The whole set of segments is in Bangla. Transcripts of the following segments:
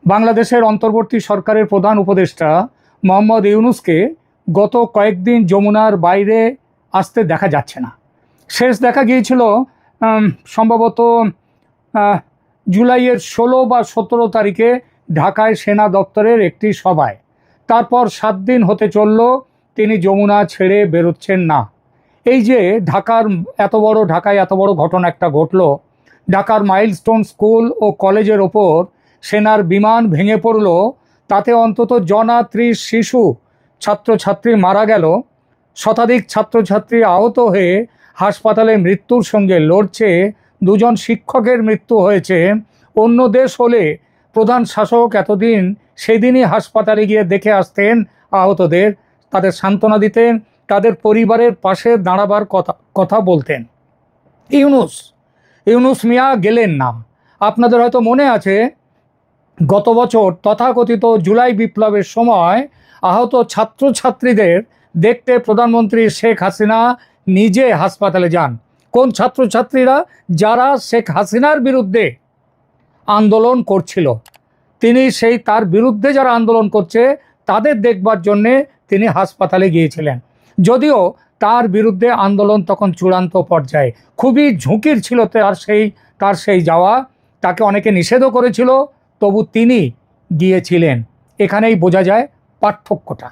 বাংলাদেশের অন্তর্বর্তী সরকারের প্রধান উপদেষ্টা মোহাম্মদ ইউনূসকে গত কয়েকদিন যমুনার বাইরে আসতে দেখা যাচ্ছে না। শেষ দেখা গিয়েছিল সম্ভবত জুলাইয়ের 16 বা 17 তারিখে ঢাকায় সেনা দপ্তরের একটি সভায়। তারপর 7 দিন হতে চলল তিনি যমুনা ছেড়ে বেরোচ্ছেন না। এই যে ঢাকায় এত বড় ঘটনা একটা ঘটল, ঢাকার মাইলস্টোন স্কুল ও কলেজের ওপর সেনার বিমান ভেঙে পড়ল, তাতে অন্তত 30 শিশু ছাত্রছাত্রী মারা গেল, শতাধিক ছাত্রছাত্রী আহত হয়ে হাসপাতালে মৃত্যুর সঙ্গে লড়ছে, 2 জন শিক্ষকের মৃত্যু হয়েছে। অন্য দেশ হলে প্রধান শাসক এতদিন সেদিনই হাসপাতালে গিয়ে দেখে আসতেন আহতদের, তাদের সান্ত্বনা দিতেন, তাদের পরিবারের পাশে দাঁড়াবার কথা বলতেন। ইউনূস মিয়া গেলেন না। আপনাদের হয়তো মনে আছে, গত বছর তথাকথিত জুলাই বিপ্লবের সময় আহত ছাত্রছাত্রীদের দেখতে প্রধানমন্ত্রী শেখ হাসিনা নিজে হাসপাতালে যান। কোন ছাত্রছাত্রীরা? যারা শেখ হাসিনার বিরুদ্ধে আন্দোলন করছিল। তিনি তার বিরুদ্ধে যারা আন্দোলন করছে তাদের দেখবার জন্যে তিনি হাসপাতালে গিয়েছিলেন। যদিও তার বিরুদ্ধে আন্দোলন তখন চূড়ান্ত পর্যায়ে, খুবই ঝুঁকির ছিল তার সেই যাওয়া, তাকে অনেকে নিষেধও করেছিল, তবু তিনি গিয়েছিলেন। এখানেই বোঝা যায় পার্থক্যটা।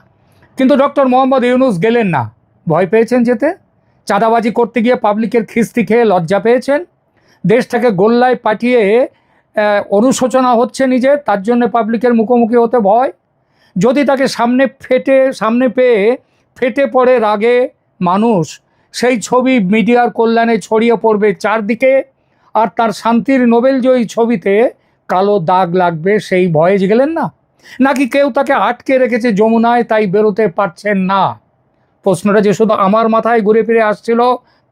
কিন্তু ডক্টর মোহাম্মদ ইউনূস গেলেন না। ভয় পেয়েছেন যেতে? চাঁদাবাজি করতে গিয়ে পাবলিকের খিস্তি খেয়ে লজ্জা পেয়েছেন? দেশটাকে গোল্লায় পাঠিয়ে অনুশোচনা হচ্ছে নিজের, তার জন্য পাবলিকের মুখোমুখি হতে ভয়? যদি তাকে সামনে পেয়ে ফেটে পড়ে রাগে মানুষ, সেই ছবি মিডিয়ার কল্যাণে ছড়িয়ে পড়বে চারদিকে, আর তার শান্তির নোবেলজয়ী ছবিতে কালো দাগ লাগবে, সেই ভয়ে গেলেন না? নাকি কেউ তাকে আটকে রেখেছে যমুনায়, তাই বেরোতে পারছেন না? প্রশ্নটা যে শুধু আমার মাথায় ঘুরে ফিরে আসছিল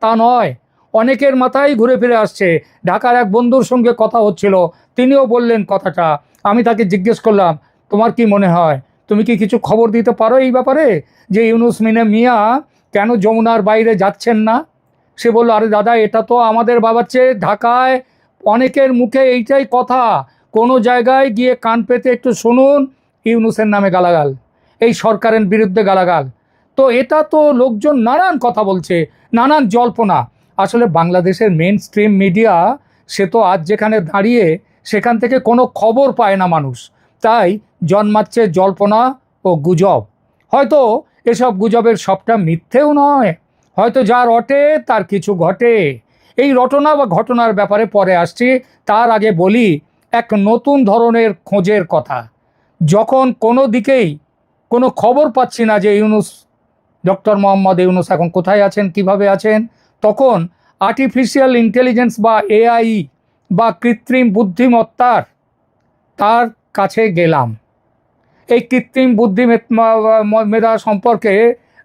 তা নয়, অনেকের মাথায় ঘুরে ফিরে আসছে। ঢাকার এক বন্ধুর সঙ্গে কথা হচ্ছিল, তিনিও বললেন কথাটা। আমি তাকে জিজ্ঞেস করলাম, তোমার কি মনে হয়, তুমি কি কিছু খবর দিতে পারো এই ব্যাপারে, যে ইউনূস মিয়া কেন যমুনার বাইরে যাচ্ছেন না? সে বলল, আরে দাদা, এটা তো আমাদের ভাবাচ্ছে। ঢাকায় অনেকের মুখে এইটাই কথা, কোনো জায়গায় গিয়ে কান পেতে একটু শুনুন, ইউনূসের নামে গালাগাল, এই সরকারের বিরুদ্ধে গালাগাল। তো এটা তো লোকজন নানান কথা বলছে, নানান জল্পনা। আসলে বাংলাদেশের মেন স্ট্রিম মিডিয়া, সে তো আজ যেখানে দাঁড়িয়ে সেখান থেকে কোনো খবর পায় না মানুষ, তাই জন্মাচ্ছে জল্পনা ও গুজব। হয়তো এসব গুজবের সবটা মিথ্যেও নয়, হয়তো যা রটে তার কিছু ঘটে। এই রটনা বা ঘটনার ব্যাপারে পরে আসছি, তার আগে বলি এক নতুন ধরনের খোঁজের কথা। যখন কোনো দিকেই কোনো খবর পাচ্ছি না যে ডক্টর মোহাম্মদ ইউনূস এখন কোথায় আছেন, কিভাবে আছেন, তখন আর্টিফিশিয়াল ইন্টেলিজেন্স বা এআই বা কৃত্রিম বুদ্ধিমত্তার তার কাছে গেলাম। এই কৃত্রিম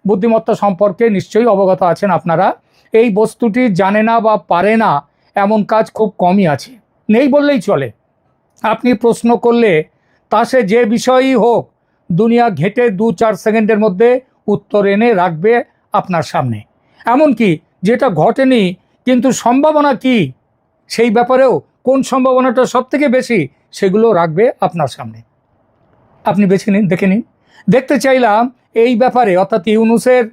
বুদ্ধিমত্তা সম্পর্কে নিশ্চয়ই অবগত আছেন আপনারা। এই বস্তুটি জানে না বা পারে না এমন কাজ খুব কমই আছে, নেই বললেই চলে। আপনি প্রশ্ন করলে তা সে যে বিষয়ই হোক, দুনিয়া ঘেঁটে 2-4 সেকেন্ডের মধ্যে উত্তর এনে রাখবে আপনার সামনে। এমনকি যেটা ঘটেনি কিন্তু সম্ভাবনা কি, সেই ব্যাপারেও কোন সম্ভাবনাটা সবথেকে বেশি, সেগুলো রাখবে আপনার সামনে। আপনি বেছে নিন, দেখে নিন। দেখতে চাইলাম এই ব্যাপারে, অর্থাৎ ইউনূসের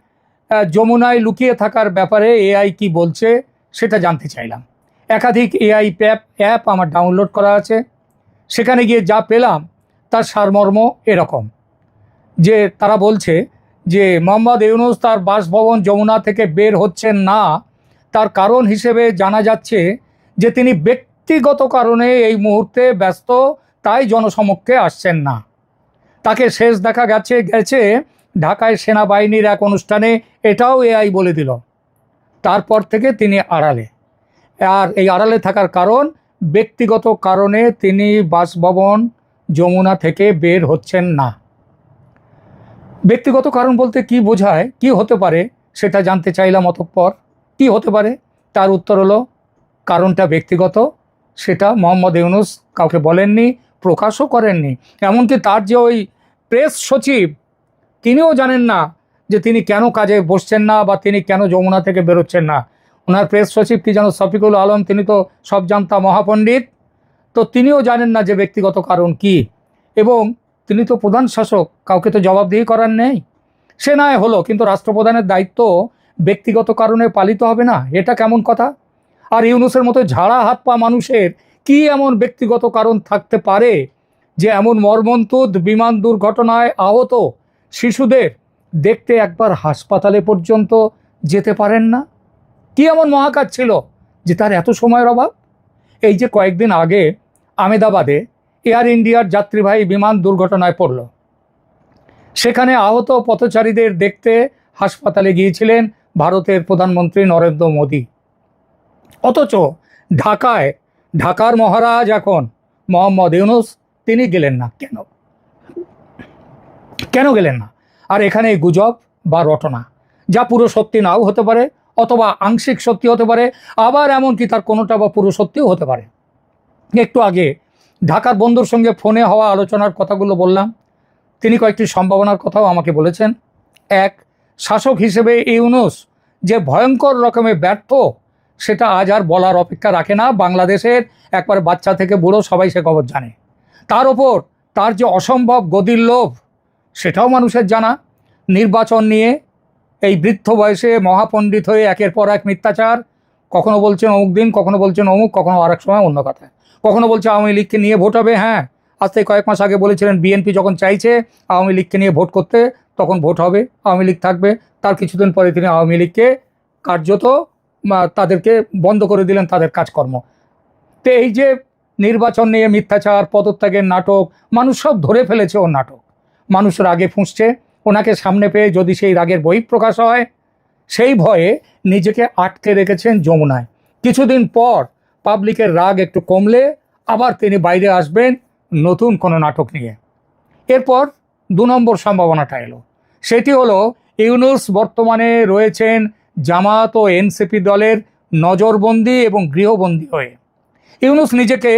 যমুনায় লুকিয়ে থাকার ব্যাপারে এআই কি বলছে সেটা জানতে চাইলাম। একাধিক এআই অ্যাপ আমার ডাউনলোড করা আছে। সেখানে গিয়ে যা পেলাম তার সারমর্ম এরকম, যে তারা বলছে যে মোহাম্মদ ইউনূস তার বাসভবন যমুনা থেকে বের হচ্ছেন না, তার কারণ হিসেবে জানা যাচ্ছে যে তিনি ব্যক্তিগত কারণে এই মুহূর্তে ব্যস্ত, তাই জনসমক্ষে আসছেন না। তাকে শেষ দেখা গেছে ঢাকায় সেনাবাহিনীর এক অনুষ্ঠানে, এটাও এআই বলে দিল। তারপর থেকে তিনি আড়ালে। আর এই আড়ালে থাকার কারণ, ব্যক্তিগত কারণে তিনি বাসভবন যমুনা থেকে বের হচ্ছেন না। ব্যক্তিগত কারণ বলতে কি বোঝায়, কি হতে পারে সেটা জানতে চাইলাম। অতঃপর কি হতে পারে, তার উত্তর হলো কারণটা ব্যক্তিগত। সেটা মোহাম্মদ ইউনূস কাউকে বলেননি, প্রকাশও করেননি। এমনকি তার যে ওই প্রেস সচিব, তিনিও জানেন না যে তিনি কেন কাজে বসছেন না বা তিনি কেন যমুনা থেকে বেরোচ্ছেন না। ওনার প্রেস সচিব কি যেন শফিকুল আলম, তিনি তো সব জানতা মহাপণ্ডিত, তো তিনিও জানেন না যে ব্যক্তিগত কারণ কি। এবং তিনি তো প্রধান শাসক, কাউকে তো জবাবদিহি করার নেই। সে নয় হলো, কিন্তু রাষ্ট্রপ্রধানের দায়িত্ব ব্যক্তিগত কারণে পালিত হবে না, এটা কেমন কথা? আর ইউনূসের মতো ঝাড়া হাত পা মানুষের কি এমন ব্যক্তিগত কারণ থাকতে পারে যে এমন মর্মন্তুদ বিমান দুর্ঘটনায় আহত শিশুদের দেখতে একবার হাসপাতালে পর্যন্ত যেতে পারেন না? কি এমন মহাকাজ ছিল যে তার এত সময়ের অভাব? এই যে কয়েকদিন আগে আহমেদাবাদে এয়ার ইন্ডিয়ার যাত্রীবাহী বিমান দুর্ঘটনায় পড়ল, সেখানে আহত পথচারীদের দেখতে হাসপাতালে গিয়েছিলেন ভারতের প্রধানমন্ত্রী নরেন্দ্র মোদী। অথচ ঢাকার মহারাজ এখন মোহাম্মদ ইউনূস, তিনি গেলেন না। কেন গেলেন না? আর এখানে গুজব বা রটনা, যা পুরো সত্যি নাও হতে পারে, অথবা আংশিক সত্যি হতে পারে, আবার এমনকি তার কোনোটা বা পুরো সত্যিও হতে পারে। একটু আগে ঢাকার বন্ধুর সঙ্গে ফোনে হওয়া আলোচনার কথাগুলো বললাম। তিনি কয়েকটি সম্ভাবনার কথাও আমাকে বলেছেন। এক, শাসক হিসেবে ইউনূস যে ভয়ঙ্কর রকমের ব্যর্থ, সেটা আজ আর বলার অপেক্ষা রাখে না। বাংলাদেশের একবার বাচ্চা থেকে বুড়ো সবাই সে খবর জানে। তার ওপর তার যে অসম্ভব গদির লোভ, সেটাও মানুষের জানা। নির্বাচন নিয়ে এই বৃদ্ধ বয়সে মহাপণ্ডিত হয়ে একের পর এক মিথ্যাচার, কখনো বলছেন অমুক দিন, কখনো বলছেন অমুক, কখনো আরেক সময় অন্য কথা, কখনো বলছে আওয়ামী লীগকে নিয়ে ভোট হবে। হ্যাঁ, আজ থেকে কয়েক মাস আগে বলেছিলেন বিএনপি যখন চাইছে আওয়ামী লীগকে নিয়ে ভোট করতে, তখন ভোট হবে, আওয়ামী লীগ থাকবে। তার কিছুদিন পরে তিনি আওয়ামী লীগকে কার্যত তাদেরকে বন্ধ করে দিলেন তাদের কাজকর্ম। তো এই যে নির্বাচন নিয়ে মিথ্যাচার, পদত্যাগের নাটক, মানুষ সব ধরে ফেলেছে ওর নাটক। মানুষ রাগে ফুঁসছে, ওনাকে সামনে পেয়ে যদি সেই রাগের বহিঃপ্রকাশ হয়, সেই ভয়ে নিজেকে আটকে রেখেছেন যমুনায়। কিছুদিন পর পাবলিকের রাগ একটু কমলে আবার তিনি বাইরে আসবেন নতুন কোনো নাটক নিয়ে। এরপর 2 নম্বর সম্ভাবনাটা এলো, সেটি হলো ইউনূস বর্তমানে রয়েছেন জামাত ও এনসিপি দলের নজরবন্দি এবং গৃহবন্দী হয়ে। ইউনূস নিজেকে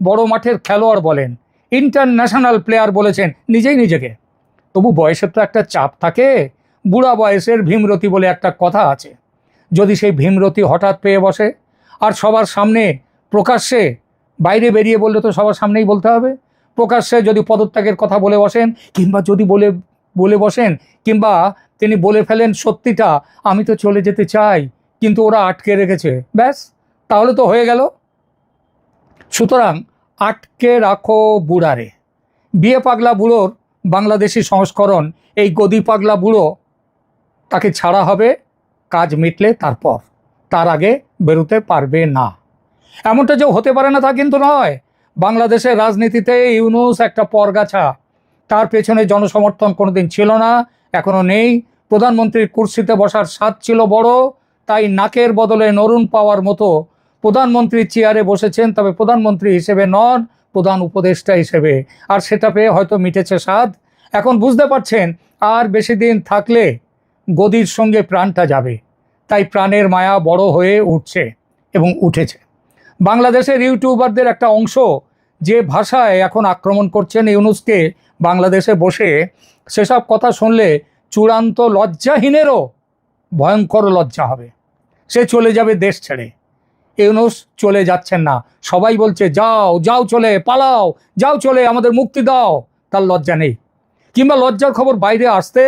বড় মাঠের খেলোয়াড় বলেন, ইন্টারন্যাশনাল প্লেয়ার বলেছেন নিজেকে। তবু বয়সের তো একটা চাপ থাকে। বুড়া বয়সের ভীমরতি বলে একটা কথা আছে। যদি সেই ভীমরতি হঠাৎ পেয়ে বসে আর সবার সামনে প্রকাশ্যে, বাইরে বেরিয়ে বললে তো সবার সামনেই বলতে হবে, প্রকাশ্যে যদি পদত্যাগের কথা বলে বসেন, কিংবা যদি বলে বসেন, কিংবা তিনি বলে ফেলেন সত্যিটা, আমি তো চলে যেতে চাই কিন্তু ওরা আটকে রেখেছে, ব্যাস, তাহলে তো হয়ে গেল। সুতরাং আটকে রাখো বুড়ারে। বিয়ে পাগলা বুড়োর বাংলাদেশি সংস্করণ এই গদি পাগলা বুড়ো, তাকে ছাড়া হবে কাজ মিটলে, তার আগে বেরোতে পারবে না। এমনটা যে হতে পারে না তা কিন্তু নয়। বাংলাদেশের রাজনীতিতে ইউনূস একটা পরগাছা। তার পেছনে জনসমর্থন কোনোদিন ছিল না, এখনো নেই। প্রধানমন্ত্রীর কুর্সিতে বসার স্বাদ ছিল বড়, তাই নাকের বদলে নরুন পাওয়ার মতো প্রধানমন্ত্রীর চেয়ারে বসেছেন, তবে প্রধানমন্ত্রী হিসেবে নন, প্রধান উপদেষ্টা হিসেবে। আর সেটা পেয়ে হয়তো মিটেছে স্বাদ। এখন বুঝতে পারছেন আর বেশি দিন থাকলে গদির সঙ্গে প্রাণটা যাবে, তাই প্রাণের মায়া বড় হয়ে উঠছে এবং উঠেছে। বাংলাদেশের ইউটিউবারদের একটা অংশ যে ভাষায় এখন আক্রমণ করছেন ইউনূসকে বাংলাদেশে বসে, সেসব কথা শুনলে চূড়ান্ত লজ্জাহীনেরও ভয়ঙ্কর লজ্জা হবে। সে চলে যাবে দেশ ছেড়ে। ইউনূস চলে যাচ্ছেন না, সবাই বলছে যাও চলে, পালাও, যাও চলে, আমাদের মুক্তি দাও। তার লজ্জা নেই, কিংবা লজ্জার খবর বাইরে আসতে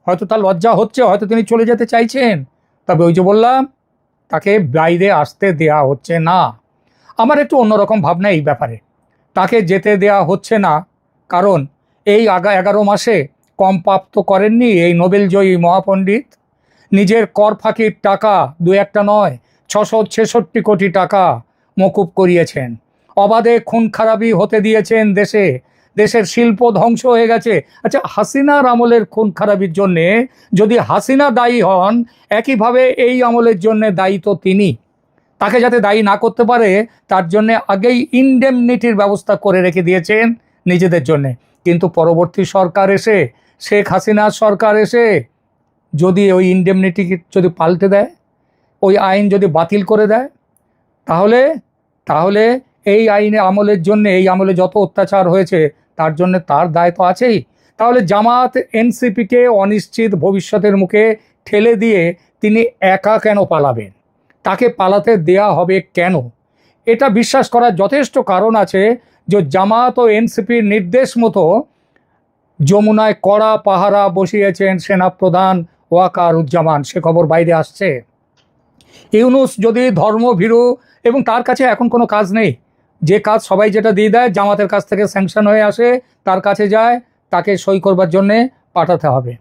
হয়তো তার লজ্জা হচ্ছে, হয়তো তিনি চলে যেতে চাইছেন, তবে ওই যে বললাম, তাকে বাইরে আসতে দেয়া হচ্ছে না। আমার একটু অন্যরকম ভাবনা এই ব্যাপারে। তাকে যেতে দেয়া হচ্ছে না কারণ এই 11 মাসে কম পাপ তো করেননি এই নোবেলজয়ী মহাপণ্ডিত। নিজের কর ফাঁকির টাকা 2-1টা নয়, 666 কোটি টাকা মকুব করিয়েছেন। অবাধে খুন খারাপি হতে দিয়েছেন দেশের শিল্প ধ্বংস হয়ে গেছে। আচ্ছা, হাসিনার আমলের খুন খারাপির জন্যে যদি হাসিনা দায়ী হন, একইভাবে এই আমলের জন্যে দায়ী তো তিনি। তাকে যাতে দায়ী না করতে পারে তার জন্যে আগেই ইনডেমনিটির ব্যবস্থা করে রেখে দিয়েছেন নিজেদের জন্যে। কিন্তু পরবর্তী সরকার এসে, শেখ হাসিনার সরকার এসে যদি ওই ইনডেমনিটি যদি পাল্টে দেয়, ওই আইন যদি বাতিল করে দেয়, তাহলে এই আইনে আমলের জন্যে, এই আমলে যত অত্যাচার হয়েছে তার জন্যে তার দায় তো আছেই। তাহলে জামাত এনসিপিকে অনিশ্চিত ভবিষ্যতের মুখে ঠেলে দিয়ে তিনি একা কেন পালাবেন? তাকে পালাতে দেয়া হবে কেন? এটা বিশ্বাস করার যথেষ্ট কারণ আছে যে জামাত ও এনসিপির নির্দেশ মতো যমুনায় কড়া পাহারা বসিয়েছেন সেনাপ্রধান ওয়াকারুজ্জামান, সে খবর বাইরে আসছে। ইউনূস যদি ধর্মভীরু এবং তার কাছে এখন কোনো কাজ নেই, যে কাজ সবাই যেটা দিয়ে দেয় জামাতের কাছ থেকে স্যাংশন হয়ে আসে, তার কাছে যায়, তাকে সই করবার জন্যে পাঠাতে হবে,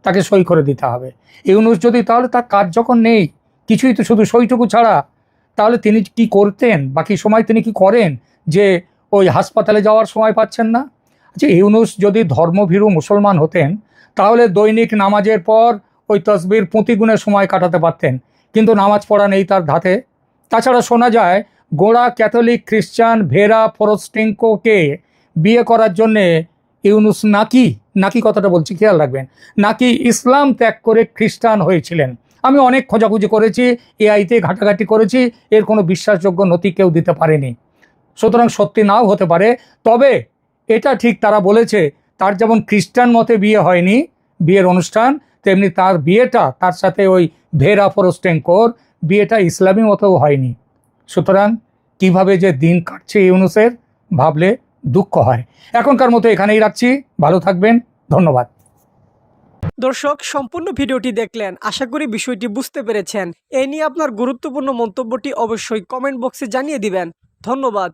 তাকে সই করে দিতে হবে। ইউনূস যদি, তাহলে তার কাজ যখন নেই কিছুই, তো শুধু সইটুকু ছাড়া, তাহলে তিনি কি করতেন, বাকি সময় তিনি কি করেন যে ওই হাসপাতালে যাওয়ার সময় পাচ্ছেন না? আচ্ছা, ইউনূস যদি ধর্মভীরু মুসলমান হতেন তাহলে দৈনিক নামাজের পর ওই তসবির পুঁতিগুণের সময় কাটাতে পারতেন, কিন্তু নামাজ পড়া নেই তার ধাতে। তাছাড়া শোনা যায় গোঁড়া ক্যাথলিক খ্রিস্টান ভেরা ফোরস্টেঙ্কোকে বিয়ে করার জন্যে ইউনূস নাকি কথাটা বলছি, খেয়াল রাখবেন, নাকি ইসলাম ত্যাগ করে খ্রিস্টান হয়েছিলেন। আমি অনেক খোঁজাখুঁজি করেছি, এআইতে ঘাটাঘাটি করেছি, এর কোনো বিশ্বাসযোগ্য নথি কেউ দিতে পারেনি। সুতরাং সত্যি নাও হতে পারে, তবে এটা ঠিক তারা বলেছে তার যেমন খ্রিস্টান মতে বিয়ে হয়নি বিয়ের অনুষ্ঠান, তেমনি তার বিয়েটা তার সাথে ওই ভেরা ফোরস্টেঙ্কোর বিয়েটা ইসলামী মতেও হয়নি। সুতরাং কিভাবে যে দিন কাটছে ইউনূসের, ভাবলে দুঃখ হয়। এখনকার মতো এখানেই রাখছি, ভালো থাকবেন, ধন্যবাদ। দর্শক, সম্পূর্ণ ভিডিওটি দেখলেন, আশা করি বিষয়টি বুঝতে পেরেছেন। এ নিয়ে আপনার গুরুত্বপূর্ণ মন্তব্যটি অবশ্যই কমেন্ট বক্সে জানিয়ে দিবেন। ধন্যবাদ।